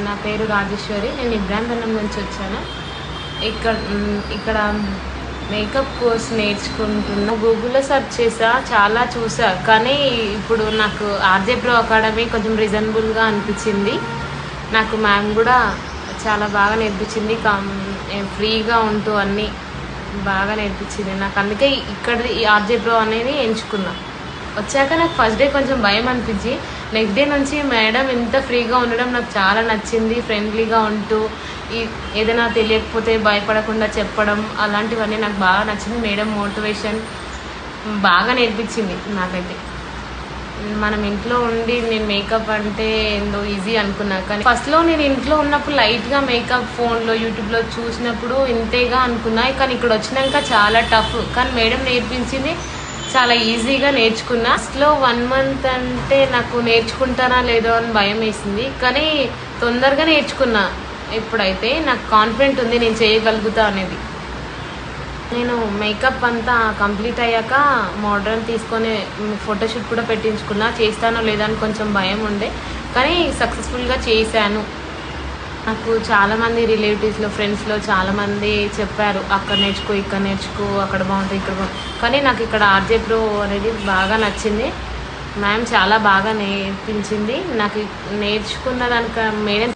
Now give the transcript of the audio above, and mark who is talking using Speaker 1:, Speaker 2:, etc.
Speaker 1: నా పేరు రాజేశ్వరి. నేను ఇబ్రాహీంపట్నం నుంచి వచ్చాను. ఇక్కడ మేకప్ కోర్స్ నేర్చుకుంటున్నా. గూగుల్లో సెర్చ్ చేసా, చాలా చూసా, కానీ ఇప్పుడు నాకు ఆర్జే ప్రో అకాడమీ కొంచెం రీజనబుల్గా అనిపించింది. నాకు మ్యామ్ కూడా చాలా బాగా నేర్పించింది, ఫ్రీగా ఉంటూ అన్నీ బాగా నేర్పించింది నాకు. అందుకే ఇక్కడ ఈ ఆర్జే ప్రో అనేది ఎంచుకున్నా. వచ్చాక నాకు ఫస్ట్ డే కొంచెం భయం అనిపించి, నెక్స్ట్ డే నుంచి మేడం ఇంత ఫ్రీగా ఉండడం నాకు చాలా నచ్చింది. ఫ్రెండ్లీగా ఉంటూ ఏదైనా తెలియకపోతే భయపడకుండా చెప్పడం, అలాంటివన్నీ నాకు బాగా నచ్చింది. మేడం మోటివేషన్ బాగా నేర్పించింది నాకైతే. మనం ఇంట్లో ఉండి నేను మేకప్ అంటే ఏందో ఈజీ అనుకున్నా, కానీ ఫస్ట్లో నేను ఇంట్లో ఉన్నప్పుడు లైట్గా మేకప్ ఫోన్లో యూట్యూబ్లో చూసినప్పుడు ఇంతేగా అనుకున్నా, కానీ ఇక్కడ వచ్చినాక చాలా టఫ్. కానీ మేడం నేర్పించింది చాలా ఈజీగా నేర్చుకున్నా. ఫస్ట్లో 1 month అంటే నాకు నేర్చుకుంటానా లేదో అని భయం వేసింది, కానీ తొందరగా నేర్చుకున్నా. ఇప్పుడైతే నాకు కాన్ఫిడెంట్ ఉంది నేను చేయగలుగుతా అనేది. నేను మేకప్ అంతా కంప్లీట్ అయ్యాక మోడల్ తీసుకొని ఫోటోషూట్ కూడా పెట్టించుకున్నా. చేస్తానో లేదో అని కొంచెం భయం ఉండే, కానీ సక్సెస్ఫుల్గా చేశాను. నాకు చాలామంది రిలేటివ్స్లో, ఫ్రెండ్స్లో చాలామంది చెప్పారు, అక్కడ నేర్చుకో, ఇక్కడ నేర్చుకో, అక్కడ బాగుంటుంది, ఇక్కడ బాగుంటుంది. కానీ నాకు ఇక్కడ ఆర్జే ప్రో అనేది బాగా నచ్చింది. మ్యామ్ చాలా బాగా నేర్పించింది నాకు. నేర్చుకున్న దానికి మేడం